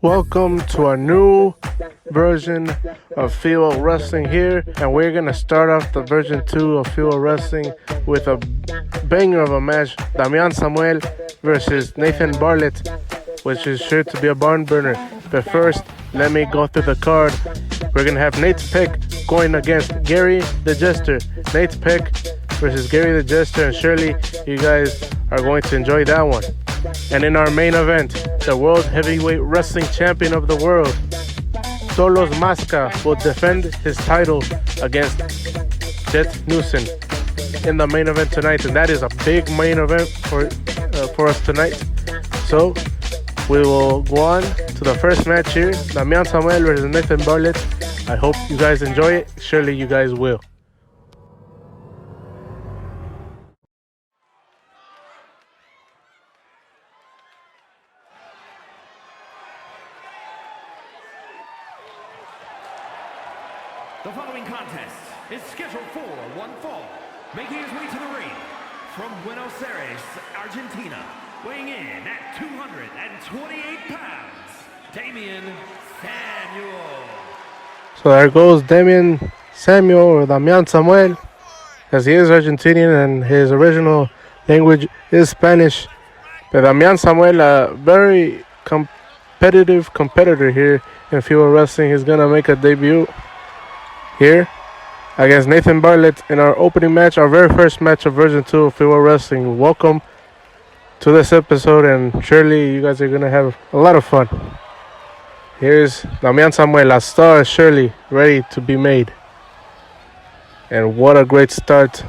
Welcome to a new version of FIWA Wrestling here, and we're gonna start off the version 2 of FIWA Wrestling with a banger of a match, Damian Samuel versus Nathan Bartlett, which is sure to be a barn burner. But first, let me go through the card. We're gonna have Nate Peck going against Gary the Jester. Nate Peck versus Gary the Jester, and surely you guys are going to enjoy that one. And in our main event, the World Heavyweight Wrestling Champion of the world, Tolos Masca, will defend his title against Jet Newson in the main event tonight, and that is a big main event for us tonight. So we will go on to the first match here, Damian Samuel versus Nathan Bartlett. I hope you guys enjoy it. Surely you guys will. The following contest is scheduled for one fall, making his way to the ring from Buenos Aires, Argentina, weighing in at 228 pounds, Damian Samuel. So there goes Damian Samuel, or Damian Samuel, as he is Argentinian and his original language is Spanish. But Damian Samuel, a very competitive competitor here in FIWA Wrestling, is going to make a debut here against Nathan Bartlett in our opening match, our very first match of version 2 of FIWA Wrestling. Welcome to this episode, and surely you guys are going to have a lot of fun. Here's Damian Samuel, a star surely ready to be made. And what a great start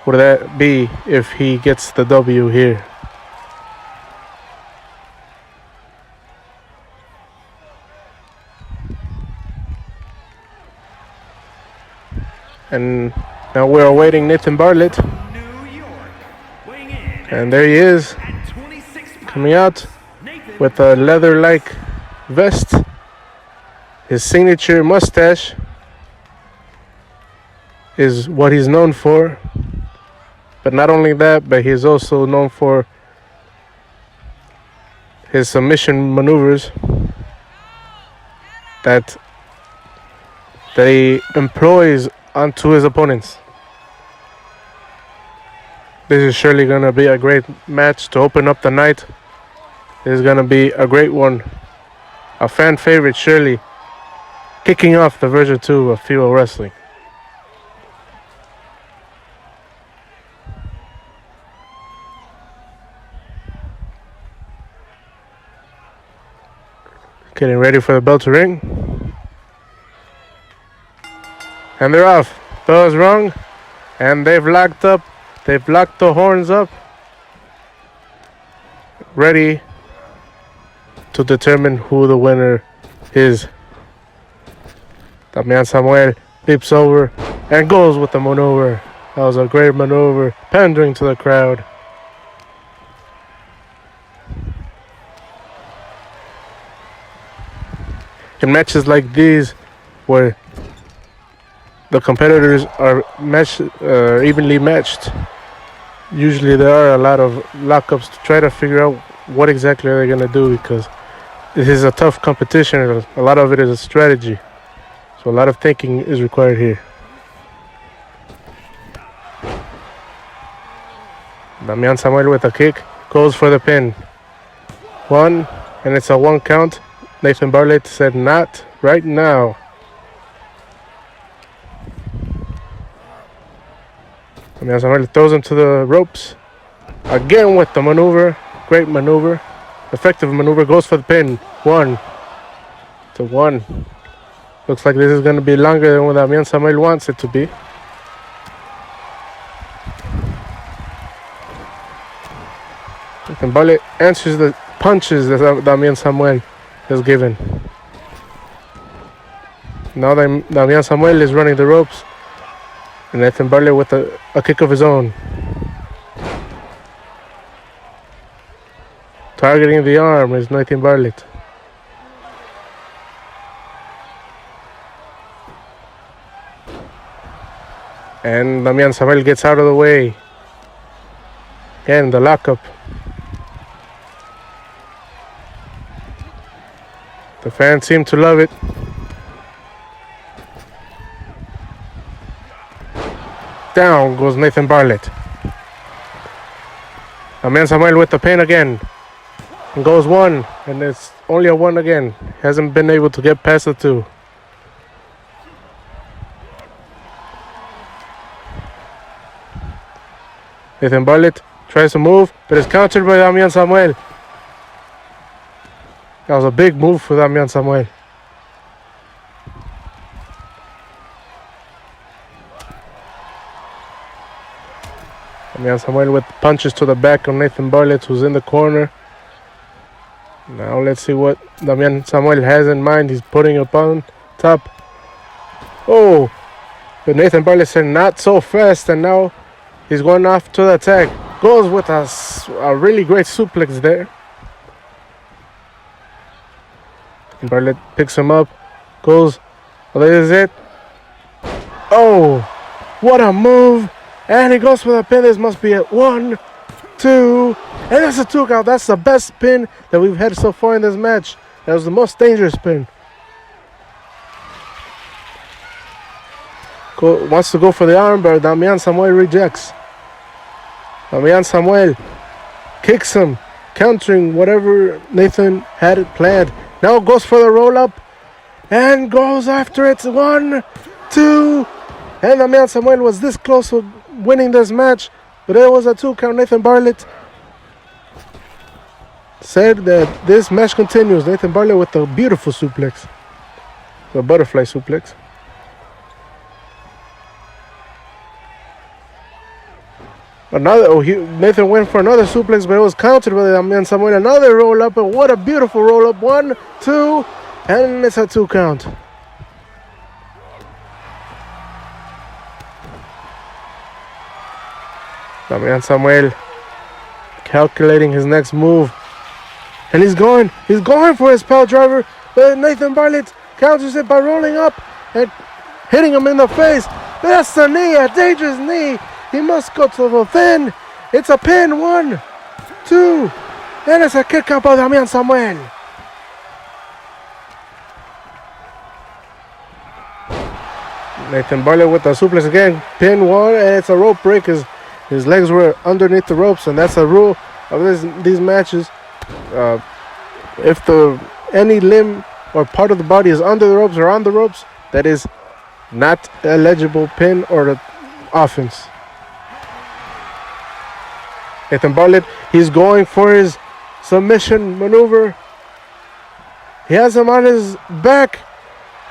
would that be if he gets the W here. And now we're awaiting Nathan Bartlett. And there he is, coming out with a leather-like vest, his signature mustache is what he's known for. But not only that, but he's also known for his submission maneuvers that he employs onto his opponents. This is surely going to be a great match to open up the night. This is going to be a great one. A fan favorite, surely, kicking off the version 2 of FIWA Wrestling. Getting ready for the bell to ring. And they're off. Bell is rung. And they've locked up. They've locked the horns up. Ready to determine who the winner is. Damian Samuel leaps over and goes with the maneuver. That was a great maneuver, pandering to the crowd. In matches like these, where the competitors are evenly matched, usually there are a lot of lockups to try to figure out what exactly they're going to do, because this is a tough competition. A lot of it is a strategy. So a lot of thinking is required here. Damian Samuel with a kick goes for the pin. One, and it's a 1 count. Nathan Bartlett said not right now. Damian Samuel throws him to the ropes. Again with the maneuver. Great maneuver. Effective maneuver. Goes for the pin. 1 to 1. Looks like this is going to be longer than what Damian Samuel wants it to be. Nathan Bartlett answers the punches that Damian Samuel has given. Now Damian Samuel is running the ropes. And Nathan Bartlett with a kick of his own. Targeting the arm is Nathan Bartlett. And Damian Samuel gets out of the way. Again, the lockup. The fans seem to love it. Down goes Nathan Bartlett. Damian Samuel with the pin again. And goes one, and it's only a one again. Hasn't been able to get past the two. Nathan Bartlett tries to move, but it's countered by Damian Samuel. That was a big move for Damian Samuel. Damian Samuel with punches to the back of Nathan Bartlett, who's in the corner. Now let's see what Damian Samuel has in mind. He's putting up on top. Oh, but Nathan Bartlett said not so fast, and now he's going off to the attack. Goes with a really great suplex there. Bartlett picks him up. Goes. Well, this is it. Oh, what a move. And he goes for the pin. This must be it. 1, 2. And that's a 2 count. That's the best pin that we've had so far in this match. That was the most dangerous pin. Wants to go for the arm, but Damian Samuel rejects. Damian Samuel kicks him, countering whatever Nathan had planned. Now goes for the roll-up and goes after it. 1, 2. And Damian Samuel was this close to winning this match, but it was a 2 count. Nathan Bartlett said that this match continues. Nathan Bartlett with a beautiful suplex, the butterfly suplex. Nathan went for another suplex, but it was countered by Damian Samuel. Another roll up, and what a beautiful roll up. 1, 2, and it's a 2 count. Damian Samuel calculating his next move, and he's going for his power driver, but Nathan Bartlett counters it by rolling up and hitting him in the face. That's the knee, a dangerous knee. He must go to the pin. It's a pin. 1, 2, and it's a kick out by Damian Samuel. Nathan Bartlett with the suplex again. Pin 1, and it's a rope break. His legs were underneath the ropes, and that's a rule of these matches. If any limb or part of the body is under the ropes or on the ropes, that is not eligible pin or the offense. Nathan Bartlett, he's going for his submission maneuver. He has him on his back.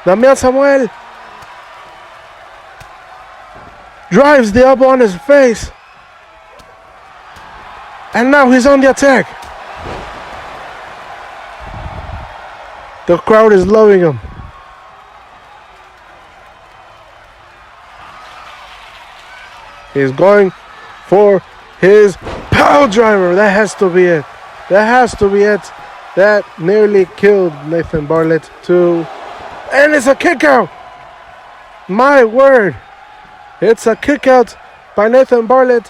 Damian Samuel drives the elbow on his face. And now he's on the attack. The crowd is loving him. He's going for his power driver. That has to be it. That has to be it. That nearly killed Nathan Bartlett too. And it's a kick out. My word. It's a kick out by Nathan Bartlett,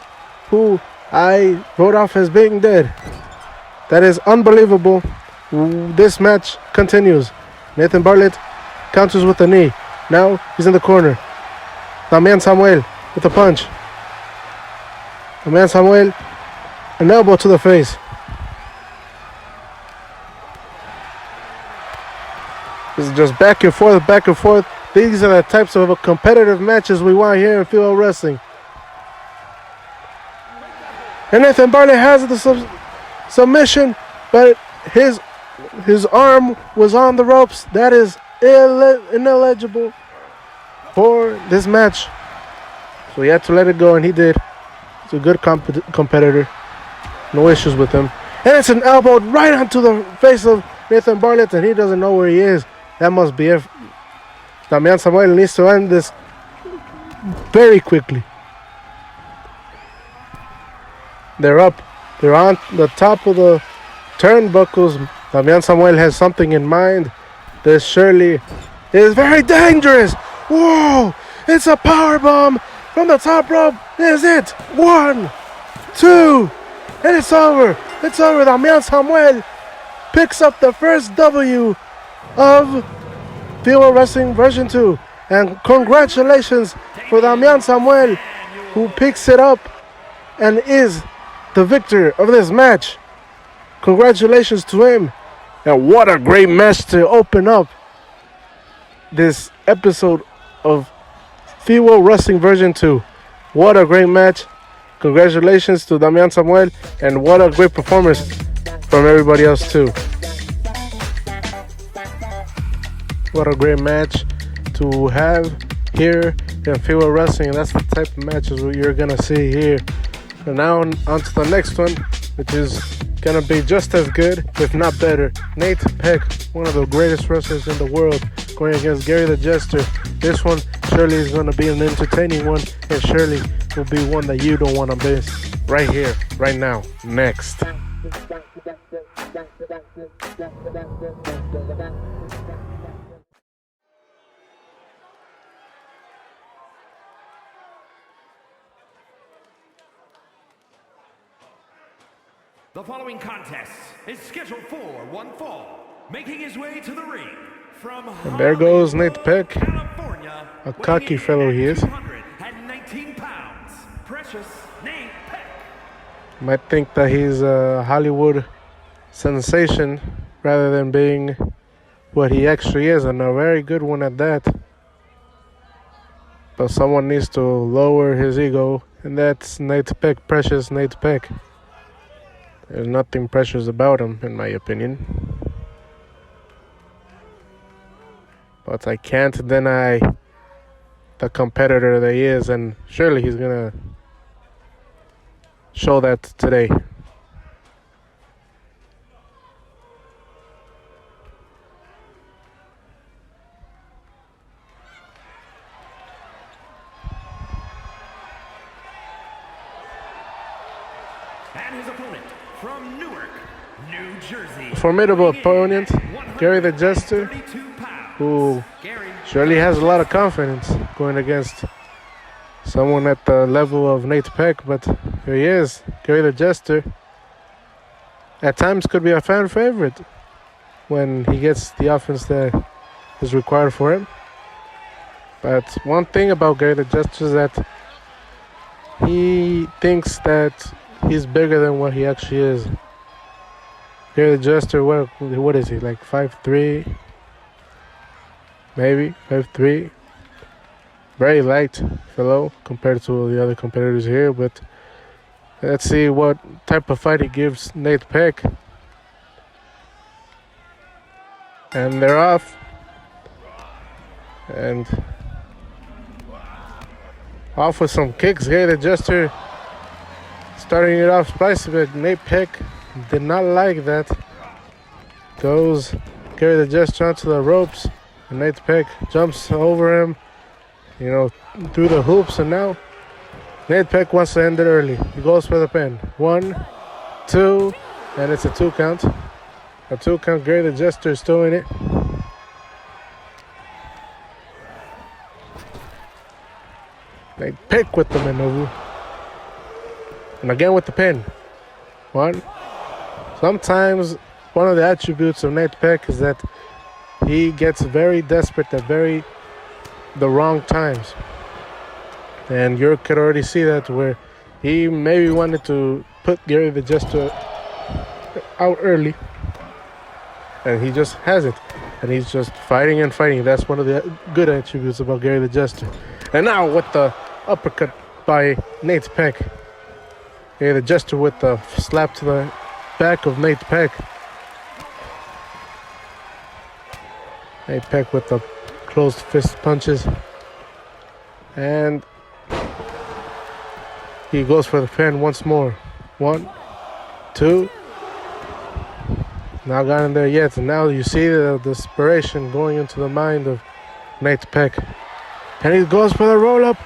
who I wrote off as being dead. That is unbelievable. This match continues. Nathan Bartlett counters with the knee. Now he's in the corner. Damian Samuel with a punch. Damian Samuel, an elbow to the face. This is just back and forth, back and forth. These are the types of competitive matches we want here in FIWA Wrestling. And Nathan Bartlett has the submission, but his arm was on the ropes. That is ineligible for this match. So he had to let it go, and he did. He's a good competitor. No issues with him. And it's an elbow right onto the face of Nathan Bartlett, and he doesn't know where he is. That must be it. Damian Samuel needs to end this very quickly. They're up. They're on the top of the turnbuckles. Damian Samuel has something in mind. This surely is very dangerous. Whoa! It's a power bomb from the top rope. This is it. 1, 2, and it's over. It's over. Damian Samuel picks up the first W of FIWA Wrestling version 2. And congratulations for Damian Samuel, who picks it up and is the victor of this match. Congratulations to him. And what a great match to open up this episode of FIWA Wrestling version 2. What a great match. Congratulations to Damian Samuel, and what a great performance from everybody else too. What a great match to have here in FIWA Wrestling. That's the type of matches you're gonna see here. And now on to the next one, which is gonna be just as good, if not better. Nate Peck, one of the greatest wrestlers in the world, going against Gary the Jester. This one surely is gonna be an entertaining one, and surely will be one that you don't want to miss. Right here, right now, next. The following contest is scheduled for one fall, making his way to the ring from And there goes Nate Peck, California, a cocky fellow he is. 219 pounds, precious Nate Peck. Might think that he's a Hollywood sensation rather than being what he actually is, and a very good one at that. But someone needs to lower his ego, and that's Nate Peck, precious Nate Peck. There's nothing precious about him, in my opinion. But I can't deny the competitor that he is, and surely he's gonna show that today. And his opponent from Newark, New Jersey. Formidable opponent, Gary the Jester, who surely has a lot of confidence going against someone at the level of Nate Peck, but here he is, Gary the Jester. At times could be a fan favorite when he gets the offense that is required for him. But one thing about Gary the Jester is that he thinks that he's bigger than what he actually is. Gary the Jester, what is he, like 5'3"? Maybe 5'3". Very light fellow compared to the other competitors here, but let's see what type of fight he gives Nate Peck. And they're off. And off with some kicks. Gary the Jester starting it off spicy, but Nate Peck did not like that. Goes Gary the Jester onto the ropes, and Nate Peck jumps over him, through the hoops, and now Nate Peck wants to end it early. He goes for the pin. 1, 2, and it's a 2 count. A 2 count. Gary the Jester is still in it. Nate Peck with the maneuver. And again with the pin. 1. Sometimes one of the attributes of Nate Peck is that he gets very desperate at the wrong times. And you could already see that, where he maybe wanted to put Gary the Jester out early, and he just hasn't. And he's just fighting and fighting. That's one of the good attributes about Gary the Jester. And now with the uppercut by Nate Peck. Gary the Jester with the slap to the back of Nate Peck. Nate Peck with the closed fist punches. And he goes for the pin once more. 1, 2. Not got in there yet. And now you see the desperation going into the mind of Nate Peck. And he goes for the roll up.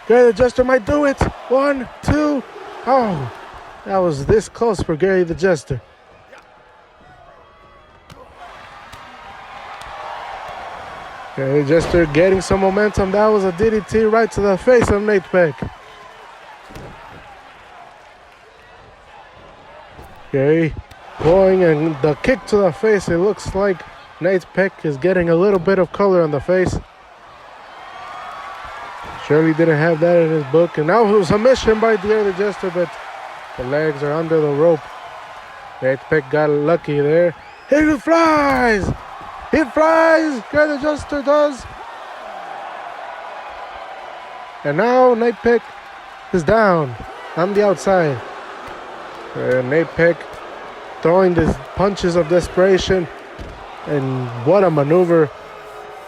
Gary the Jester might do it. 1, 2. Oh, that was this close for Gary the Jester. Gary the Jester getting some momentum. That was a DDT right to the face of Nate Peck. Gary going, and the kick to the face. It looks like Nate Peck is getting a little bit of color on the face. Surely didn't have that in his book. And now a submission by the other Jester, but the legs are under the rope. Nate Peck got lucky there. He flies! He flies! The other Jester does. And now Nate Peck is down on the outside. Nate Peck throwing these punches of desperation. And what a maneuver.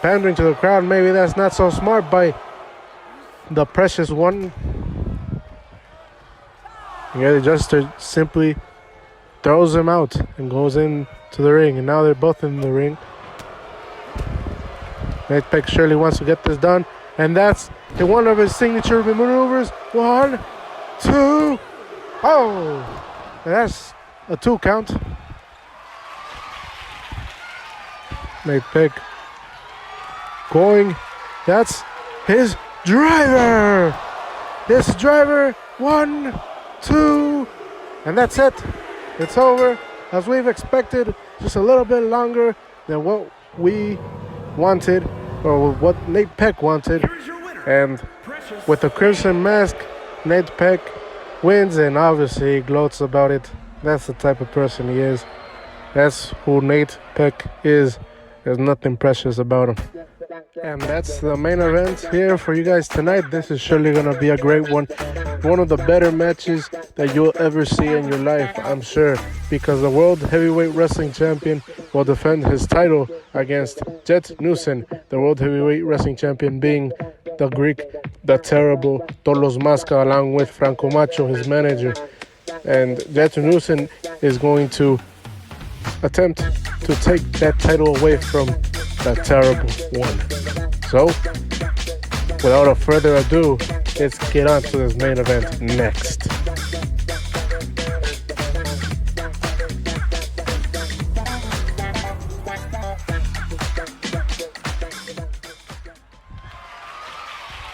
Pandering to the crowd. Maybe that's not so smart by the precious one. The other Jester simply throws him out and goes into the ring. And now they're both in the ring. Nate Peck surely wants to get this done. And that's one of his signature maneuvers. 1, 2. Oh! And that's a 2 count. Nate Peck going. That's his driver. His driver. 1, 2. And that's it. It's over. As we've expected, just a little bit longer than what we wanted, or what Nate Peck wanted. And with the Crimson Mask, Nate Peck wins, and obviously he gloats about it. That's the type of person he is. That's who Nate Peck is. There's nothing precious about him. And that's the main event here for you guys tonight. This is surely going to be a great one. One of the better matches that you'll ever see in your life, I'm sure. Because the World Heavyweight Wrestling Champion will defend his title against Jet Newson. The World Heavyweight Wrestling Champion being the Greek, the terrible Tolos Masca, along with Franco Macho, his manager. And Jet Newson is going to attempt to take that title away from that terrible one. So, without a further ado, let's get on to this main event next.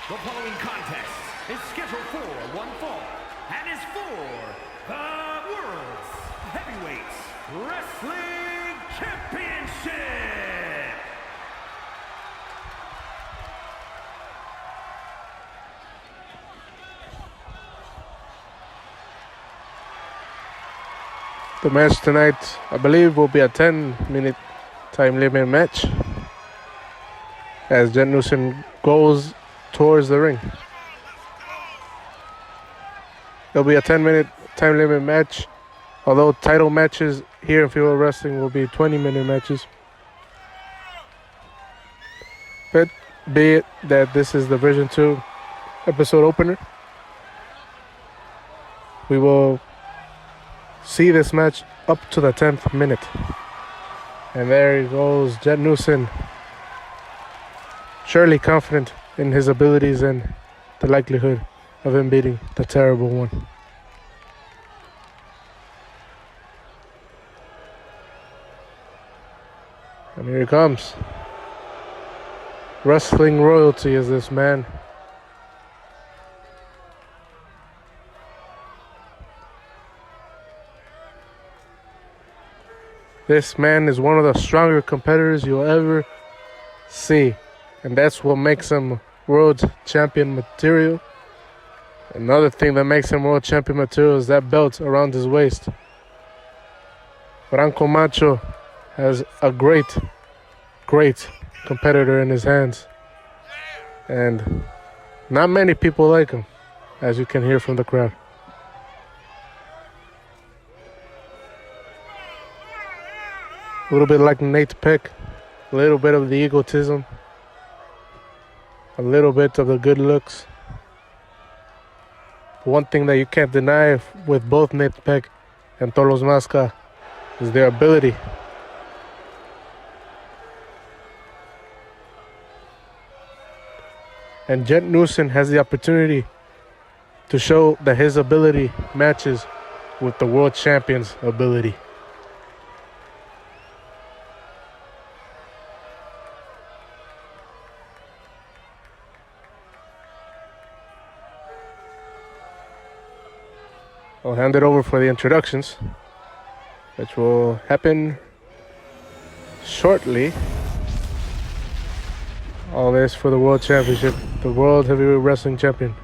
The following contest is scheduled for one fall and is for the World's Heavyweight Wrestling Championship. The match tonight, I believe, will be a 10-minute time limit match as Jet Newson goes towards the ring. It'll be a 10-minute time limit match, although title matches here in FIWA Wrestling will be 20-minute matches. But be it that this is the version 2 episode opener, we will see this match up to the 10th minute. And there he goes, Jet Newson, surely confident in his abilities and the likelihood of him beating the terrible one. And here he comes. Wrestling royalty is this man. This man is one of the stronger competitors you'll ever see. And that's what makes him world champion material. Another thing that makes him world champion material is that belt around his waist. Franco Macho has a great competitor in his hands. And not many people like him, as you can hear from the crowd. A little bit like Nate Peck, a little bit of the egotism, a little bit of the good looks. One thing that you can't deny with both Nate Peck and Tolos Masca is their ability. And Jet Newson has the opportunity to show that his ability matches with the world champion's ability. I'll hand it over for the introductions, which will happen shortly. All this for the World Championship, the World Heavyweight Wrestling Champion.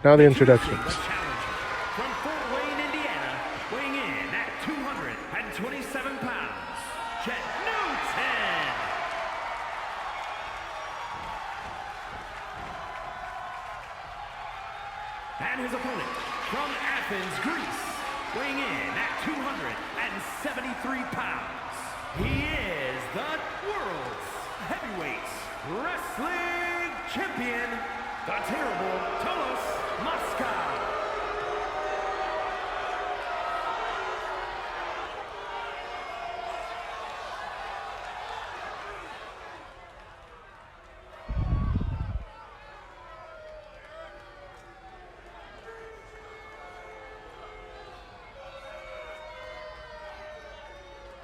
Now the introductions. From Fort Wayne, Indiana, weighing in at 227 pounds, Jet Newton. And his opponent from Athens, Greece, weighing in at 273 pounds. He is the world's heavyweight wrestling champion, the terrible Tolos Mosca.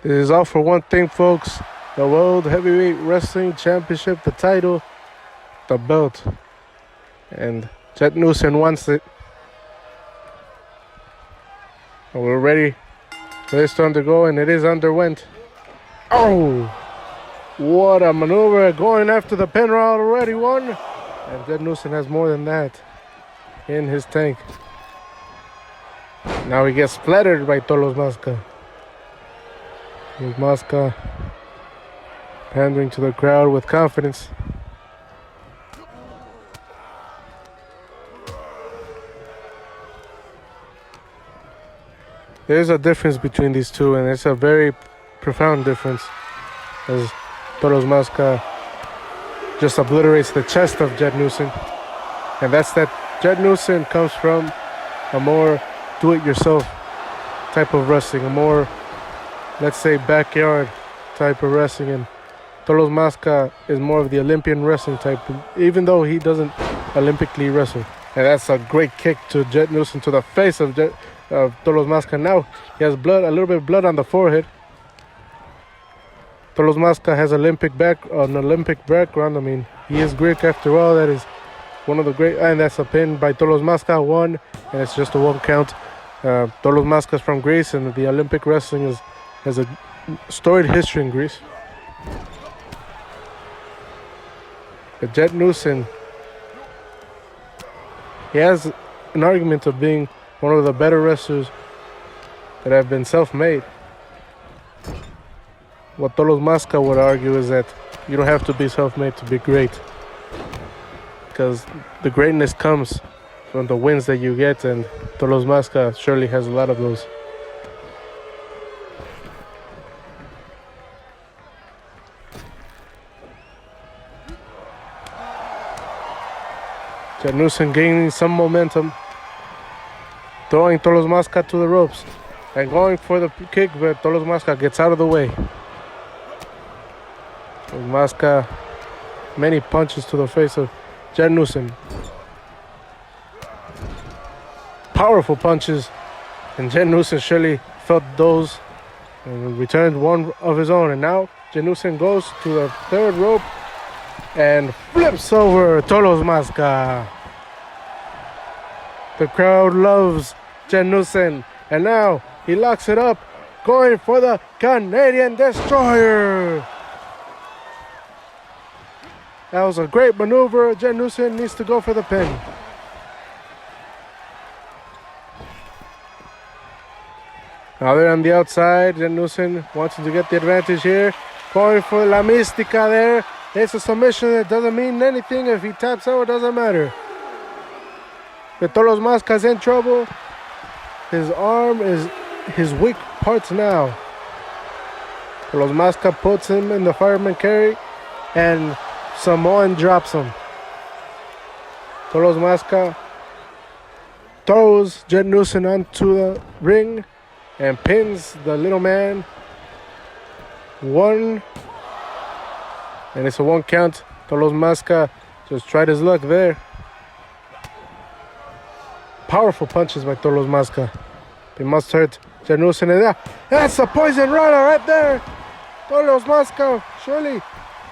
This is all for one thing, folks. The World Heavyweight Wrestling Championship, the title, the belt. And Jet Newton wants it. And we're ready for this to undergo, and it is underwent. Oh! What a maneuver, going after the pin rod, already won. And Jet Newton has more than that in his tank. Now he gets splattered by Tolos Mosca. With Mosca pandering to the crowd with confidence. There's a difference between these two, and it's a very profound difference, as Tolos Mosca just obliterates the chest of Jet Newton. And that's that Jet Newton comes from a more do-it-yourself type of wrestling, a more, let's say, backyard type of wrestling, and Tolos Mosca is more of the Olympian wrestling type, even though he doesn't Olympically wrestle. And that's a great kick to Jet Newton to the face of Tolos Mosca. Now he has blood, a little bit of blood on the forehead. Tolos Mosca has an Olympic background. I mean, he is Greek after all. That is one of the great, and that's a pin by Tolos Mosca, one, and it's just a 1 count. Tolos Mosca is from Greece, and the Olympic wrestling has a storied history in Greece. But Jet Newton, he has an argument of being one of the better wrestlers that have been self-made. What Tolos Mosca would argue is that you don't have to be self-made to be great, because the greatness comes from the wins that you get, and Tolos Mosca surely has a lot of those. Jet Newton gaining some momentum, throwing Tolos Mosca to the ropes and going for the kick, but Tolos Mosca gets out of the way. Tolos Mosca, many punches to the face of Jet Newton. Powerful punches, and Jet Newton surely felt those and returned one of his own. And now Jet Newton goes to the third rope and flips over Tolos Mosca. The crowd loves Jet Newton, and now he locks it up, going for the Canadian Destroyer. That was a great maneuver. Jet Newton needs to go for the pin. Now they're on the outside. Jet Newton wants to get the advantage here, going for La Mística there. It's a submission that doesn't mean anything. If he taps out, it doesn't matter. But Tolos Mosca's in trouble. His arm is his weak parts now. Tolos Mosca puts him in the fireman carry, and Samoan drops him. Tolos Mosca throws Jet Newton onto the ring and pins the little man. One. And it's a 1 count. Tolos Mosca just tried his luck there. Powerful punches by Tolos Mosca. They must hurt Jet Newton. And that's a poison rana right there. Tolos Mosca surely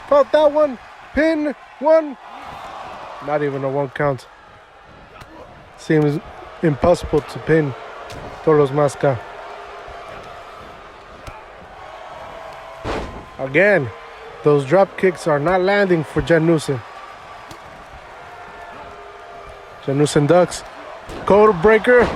felt that one. Pin 1. Not even a 1 count. Seems impossible to pin Tolos Mosca. Again, those drop kicks are not landing for Jet Newson. Jet Newson ducks. Code breaker.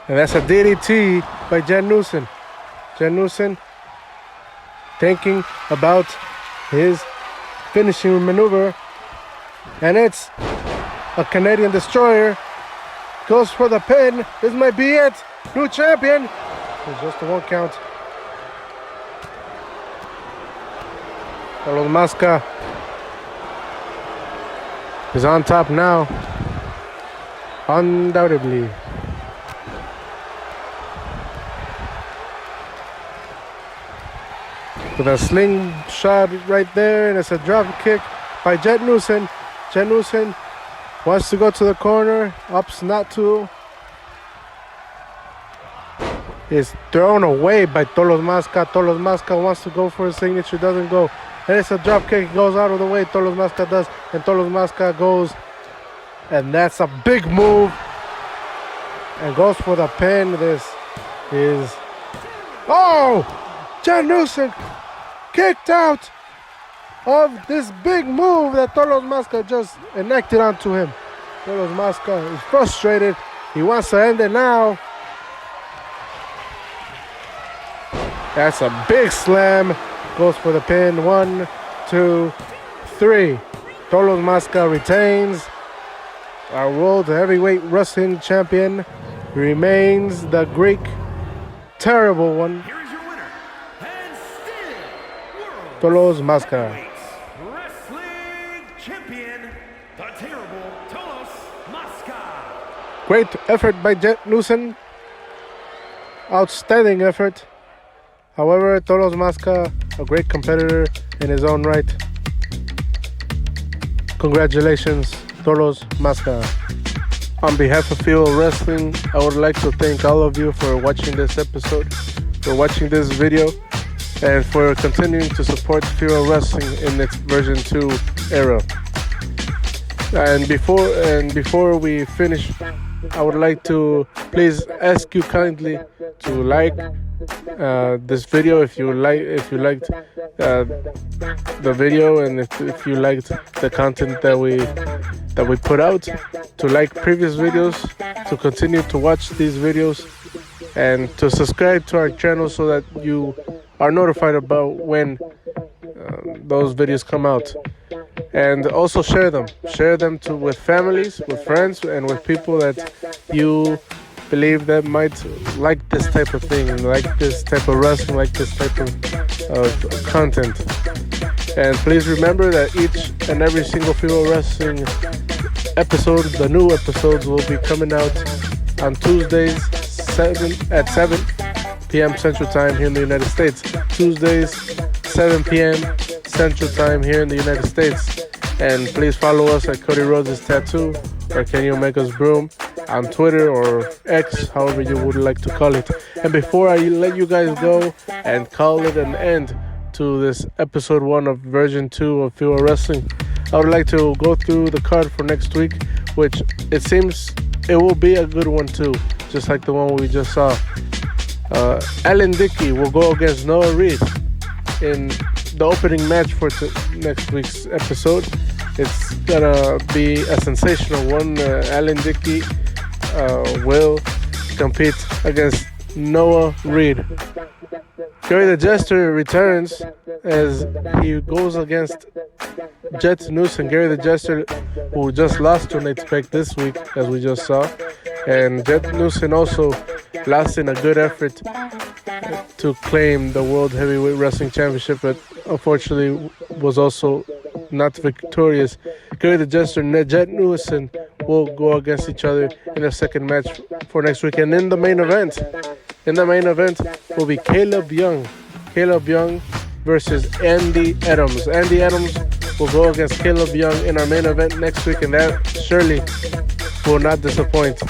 And that's a DDT by Jet Newson. Jet Newson thinking about his finishing maneuver. And it's a Canadian destroyer. Goes for the pin. This might be it. New champion. It's just a 1 count. Carlos Masca is on top now. Undoubtedly. With a slingshot right there, and it's a drop kick by Jet Newson. Jet Newson wants to go to the corner, opts not to. Is thrown away by Tolos Masca. Tolos Masca wants to go for a signature, doesn't go. And it's a drop kick, goes out of the way, Tolos Masca does, and Tolos Masca goes. And that's a big move. And goes for the pin. This is... Oh! Jet Newson kicked out of this big move that Tolos Masca just enacted onto him. Tolos Masca is frustrated. He wants to end it now. That's a big slam. Goes for the pin. 1, 2, 3. Tolos Masca retains. Our World Heavyweight Wrestling Champion remains the Greek terrible one. Tolos Masca. Wrestling champion, the terrible Tolos Masca. Great effort by Jet Newson. Outstanding effort. However, Tolos Masca, a great competitor in his own right. Congratulations, Tolos Masca. On behalf of FIWA Wrestling, I would like to thank all of you for watching this episode, for watching this video, and for continuing to support FIWA Wrestling in its version 2 era. And before we finish, I would like to please ask you kindly to like this video if you liked the video, and if you liked the content that we put out, to like previous videos, to continue to watch these videos, and to subscribe to our channel so that you are notified about when those videos come out. And also share them with families, with friends, and with people that you believe that might like this type of thing, and like this type of wrestling, like this type of content. And please remember that each and every single FIWA Wrestling episode, the new episodes, will be coming out on Tuesdays at 7 p.m. Central Time here in the United States. Tuesdays, 7 p.m. Central Time here in the United States. And please follow us at Cody Rhodes' Tattoo or Kenny Omega's Broom on Twitter or X, however you would like to call it. And before I let you guys go and call it an end to this episode 1 of version 2 of FIWA Wrestling, I would like to go through the card for next week, which it seems it will be a good one too, just like the one we just saw. Alan Dickey will go against Noah Reed in the opening match for next week's episode. It's gonna be a sensational one. Alan Dickey will compete against Noah Reed. Gary the Jester returns as he goes against Jet Newson. Gary the Jester, who just lost to Nate Speck this week, as we just saw. And Jet Newson also lost in a good effort to claim the World Heavyweight Wrestling Championship, but unfortunately was also not victorious. Gary the Jester and Jet Newson will go against each other in the second match for next week. And in the main event will be Caleb Young versus Andy Adams. Andy Adams will go against Caleb Young in our main event next week, and that surely will not disappoint.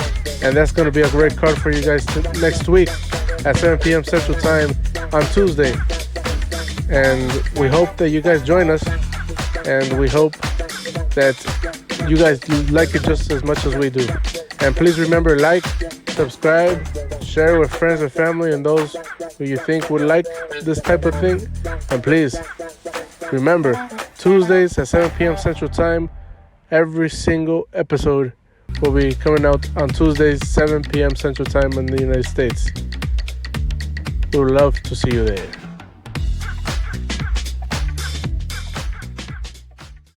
And that's going to be a great card for you guys next week at 7 p.m. Central Time on Tuesday. And we hope that you guys join us. And we hope that you guys like it just as much as we do. And please remember, like, subscribe, share with friends and family and those who you think would like this type of thing. And please remember, Tuesdays at 7 p.m. Central Time, every single episode will be coming out on Tuesdays, 7 p.m. Central Time in the United States. We would love to see you there.